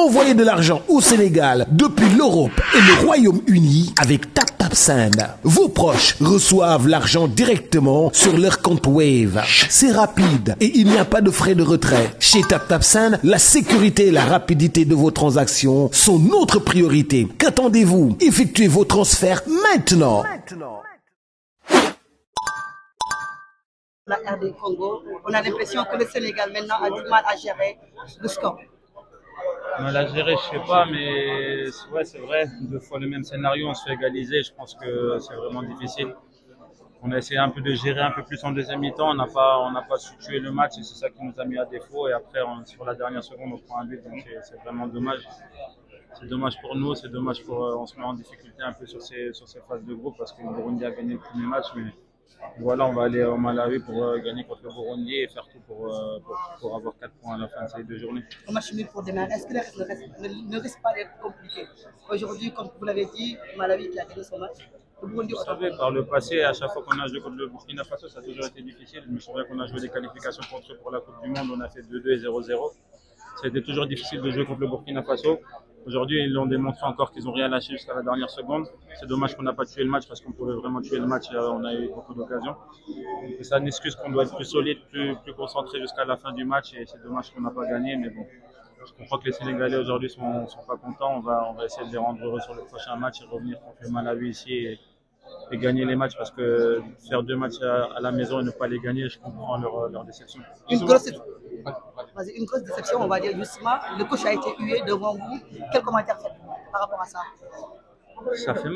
Envoyez de l'argent au Sénégal depuis l'Europe et le Royaume-Uni avec TapTapSend. Vos proches reçoivent l'argent directement sur leur compte Wave. C'est rapide et il n'y a pas de frais de retrait. Chez TapTapSend, la sécurité et la rapidité de vos transactions sont notre priorité. Qu'attendez-vous? Effectuez vos transferts maintenant. La RD Congo, on a l'impression que le Sénégal maintenant a du mal à gérer le score. Mal à gérer, je sais pas, mais ouais, c'est vrai, 2 fois le même scénario, on se fait égaliser, je pense que c'est vraiment difficile. On a essayé un peu de gérer un peu plus en deuxième mi-temps, on n'a pas su tuer le match et c'est ça qui nous a mis à défaut. Et après, sur la dernière seconde, on prend un but, donc c'est vraiment dommage. C'est dommage pour nous, c'est dommage on se met en difficulté un peu sur ces phases de groupe parce que le Burundi a gagné le premier match, mais voilà, on va aller au Malawi pour gagner contre le Burundi et faire tout pour avoir 4 points à la fin de ces 2 journées. Un match nul pour demain, est-ce que le reste ne risque pas d'être compliqué? Aujourd'hui, comme vous l'avez dit, Malawi qui a gagné son match. Vous savez, par le passé, à chaque fois qu'on a joué contre le Burkina Faso, ça a toujours été difficile. Je me souviens qu'on a joué des qualifications contre eux pour la Coupe du Monde, on a fait 2-2 et 0-0. Ça a été toujours difficile de jouer contre le Burkina Faso. Aujourd'hui, ils l'ont démontré encore qu'ils n'ont rien lâché jusqu'à la dernière seconde. C'est dommage qu'on n'a pas tué le match parce qu'on pouvait vraiment tuer le match. On a eu beaucoup d'occasions. Et ça n'excuse qu'on doit être plus solide, plus concentré jusqu'à la fin du match. Et c'est dommage qu'on n'a pas gagné. Mais bon, je comprends que les Sénégalais aujourd'hui sont pas contents. On va essayer de les rendre heureux sur le prochain match et revenir contre le Malawi ici et gagner les matchs parce que faire 2 matchs à la maison et ne pas les gagner, je comprends leur déception. Une grosse déception, on va dire justement. Le coach a été hué devant vous. Quel commentaire faites par rapport à ça? Ça fait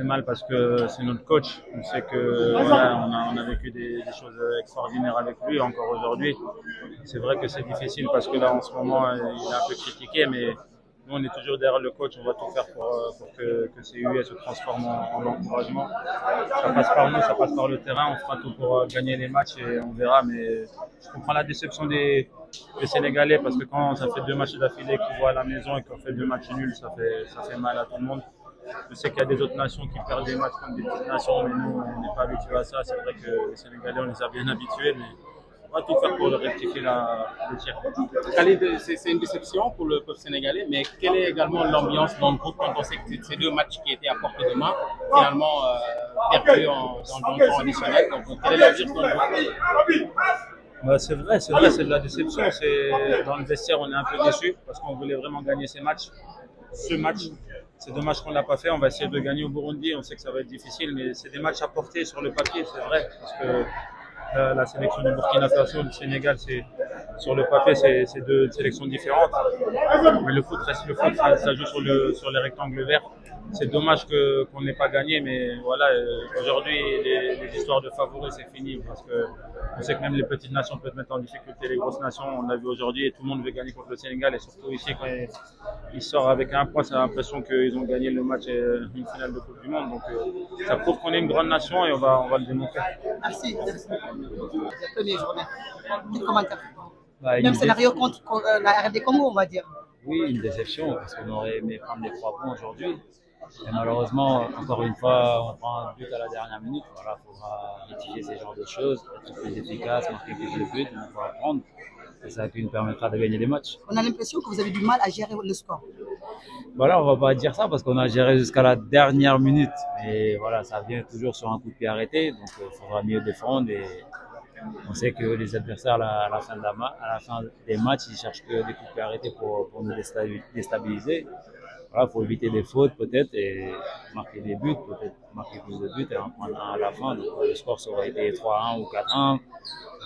mal parce que c'est notre coach. On sait que voilà, on a vécu des choses extraordinaires avec lui encore aujourd'hui. C'est vrai que c'est difficile parce que là en ce moment il est un peu critiqué, mais nous on est toujours derrière le coach. On va tout faire pour que ces UE se transforment en encouragement. Ça passe par nous, ça passe par le terrain. On fera tout pour gagner les matchs et on verra. Mais je comprends la déception des Sénégalais parce que quand ça fait 2 matchs d'affilée qu'ils voient à la maison et qu'on fait 2 matchs nuls, ça fait mal à tout le monde. Je sais qu'il y a des autres nations qui perdent des matchs comme des petites nations, mais nous, on n'est pas habitués à ça. C'est vrai que les Sénégalais, on les a bien habitués, mais on va tout faire pour rectifier le tir. Khalid, c'est une déception pour le peuple sénégalais, mais quelle est également l'ambiance dans le groupe quand on sait que ces 2 matchs qui étaient à portée de main, finalement perdus dans le temps additionnel? Donc, quelle est l'ambiance dans le groupe? Bah, c'est vrai, c'est de la déception. Dans le vestiaire, on est un peu déçus parce qu'on voulait vraiment gagner ce match. C'est dommage qu'on ne l'a pas fait. On va essayer de gagner au Burundi. On sait que ça va être difficile, mais c'est des matchs à porter sur le papier, c'est vrai. Parce que la sélection du Burkina Faso, du Sénégal, sur le papier, c'est 2 sélections différentes. Mais le foot reste le foot, ça joue sur les rectangles verts. C'est dommage qu'on n'ait pas gagné, mais voilà, aujourd'hui, les histoires de favoris, c'est fini. Parce qu'on sait que même les petites nations peuvent mettre en difficulté les grosses nations. On l'a vu aujourd'hui et tout le monde veut gagner contre le Sénégal. Et surtout ici, quand il sort avec 1 point, c'est l'impression qu'ils ont gagné le match et une finale de Coupe du Monde. Donc ça prouve qu'on est une grande nation et on va le démontrer. Merci. La première journée. Quel commentaire? Même scénario contre la RD Congo, on va dire. Oui, une déception parce qu'on aurait aimé prendre les 3 points aujourd'hui. Et malheureusement, encore une fois, on prend un but à la dernière minute. Voilà, il faudra rectifier ces genres de choses, être plus efficace, marquer plus de buts, on va apprendre. C'est ça qui nous permettra de gagner les matchs. On a l'impression que vous avez du mal à gérer le score. Voilà, on va pas dire ça parce qu'on a géré jusqu'à la dernière minute. Mais voilà, ça vient toujours sur un coup de pied arrêté, donc il faudra mieux défendre. Et on sait que les adversaires, à la fin des matchs, ils cherchent que des coups de pied arrêtés pour nous déstabiliser. Voilà, faut éviter des fautes peut-être et marquer des buts, peut-être marquer plus de buts et en prendre un à la fin. Donc, le score ça aurait été 3-1 ou 4-1.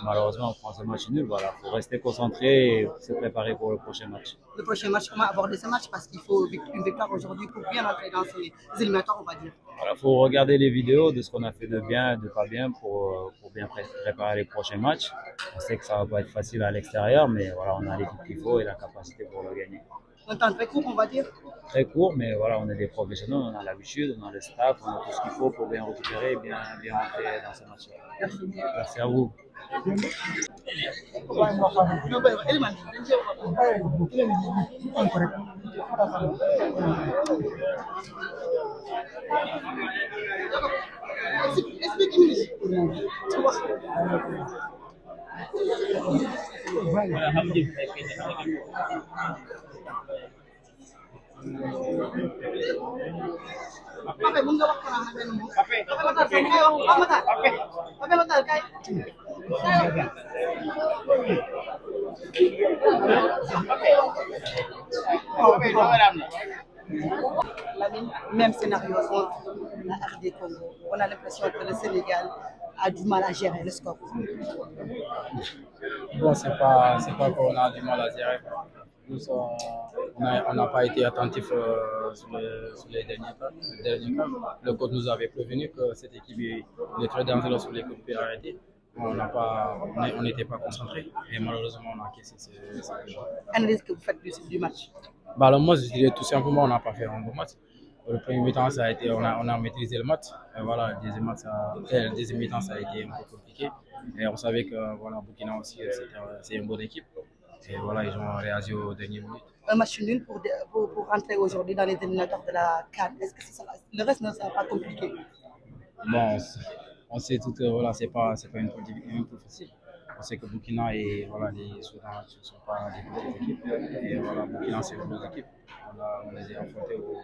Malheureusement, on prend ce match nul. Voilà, faut rester concentré et se préparer pour le prochain match. Le prochain match, comment aborder ce match? Parce qu'il faut une victoire aujourd'hui pour bien entrer dans ces éliminatoires, on va dire. Voilà, faut regarder les vidéos de ce qu'on a fait de bien et de pas bien pour bien préparer les prochains matchs. On sait que ça va pas être facile à l'extérieur, mais voilà, on a l'équipe qu'il faut et la capacité pour le gagner. Un temps très court, on va dire. Très court, mais voilà, on est des professionnels, on a l'habitude, on a le staff, on a tout ce qu'il faut pour bien récupérer et bien rentrer dans ce match. Merci à vous. Pape mun nga wax xanaa benn mot. Pape Matar kay wax Pape Matar kay. Même scénario contre la RD Congo. On a l'impression que le Sénégal a du mal à gérer le score. Bon, c'est pas qu'on a du mal à gérer. On n'a pas été attentif sur les derniers cas. Le coach nous avait prévenu que cette équipe est très dangereuse sur les coups de pied arrêtés. On n'était pas concentré et malheureusement on a encaissé ce but. Analyse que vous faites du match. Bah, le match, je dirais tout simplement, on n'a pas fait un bon match. Le premier mi-temps, ça a été, on a maîtrisé le match. Et voilà, le deuxième mi-temps, ça a été un peu compliqué. Et on savait que voilà, Burkina aussi, c'est une bonne équipe. Et voilà, ils ont réagi aux dernières minutes. Un match nul pour rentrer aujourd'hui dans les éliminatoires de la CAN. Est-ce que le reste ne sera pas compliqué? Bon, on sait tout que voilà, c'est pas une équipe facile. On sait que Burkina et voilà, les Soudan ne sont pas des petites équipes. Et voilà, Burkina, c'est une bonne équipe. On les a affrontés au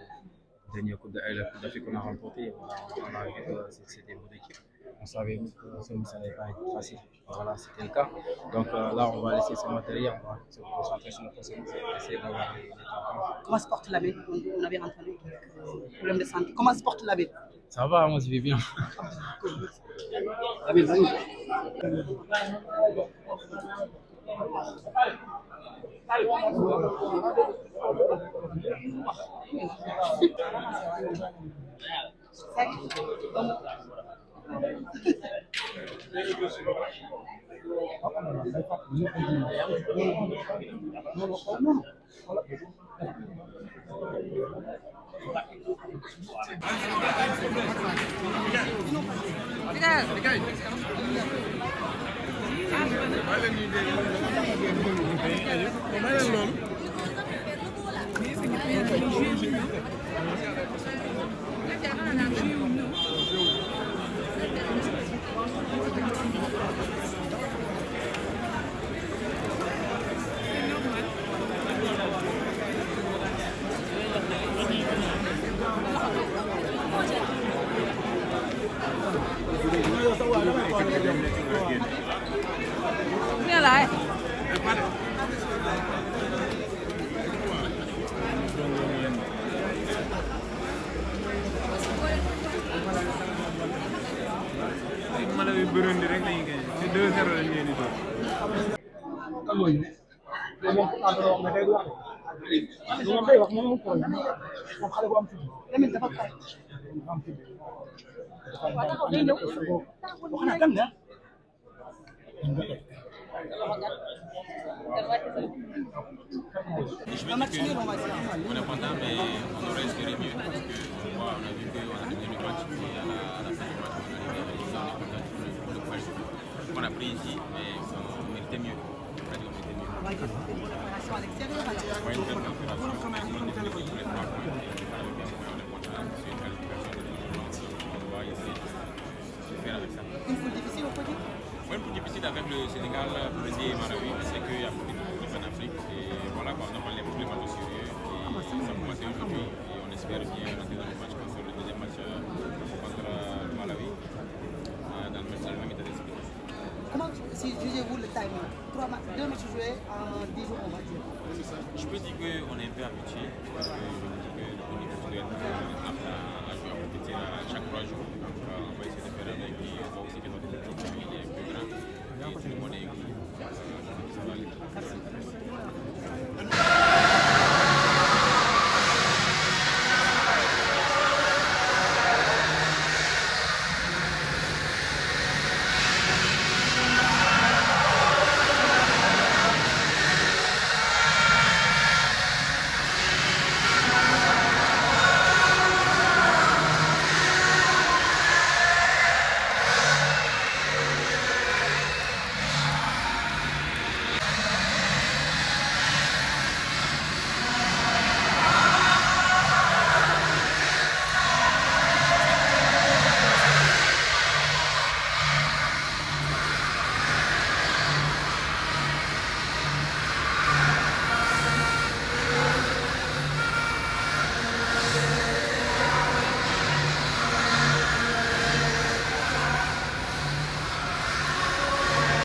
dernier coup d'Afrique qu'on a remporté. Voilà, on a vu que c'était une bonne équipe. On savait que ça n'allait pas être facile. Voilà, c'était le cas. Donc là, on va laisser ce matériel, on va se concentrer sur notre séance et essayer d'avoir les temps. Comment se porte la ville? On avait entendu problème de santé. Comment se porte la ville? Ça va, moi je vais bien. Nghe lại. Malawi Burundi rek lañu gagné ci 2-0 lañu leen di door. On est content, mais on aurait espéré mieux parce que on a vu qu'on a gagné le match et à la fin du match on est arrivé ici, on est content pour le point qu'on a pris ici, mais on méritait mieux. On va faire une bonne opération à l'extérieur. Une belle opération, on est tous les 3 points et on est content, c'est une qualification de l'équipe, on va essayer de faire avec ça. Une poule difficile au côté? Oui, une poule difficile avec le Sénégal, Burundi et Malawi. C'est qu'il y a beaucoup d'équipes en Afrique et voilà, on a parlé tous les matchs au sérieux et ça a commencé aujourd'hui et on espère bien rentrer dans le match contre le deuxième match contre le Malawi dans le match de la même état d'esprit. Comment jugez-vous le timing? 2 matchs joués en 10 jours, on va dire. Je peux dire qu'on est un peu habitué parce que je me dis que le niveau doit être apte à jouer, à compétir chaque 3 jours. Donc on va essayer de faire avec lui, on voit aussi que notre équipe est plus grande et tout le monde est équilibré. Ça va aller. Merci.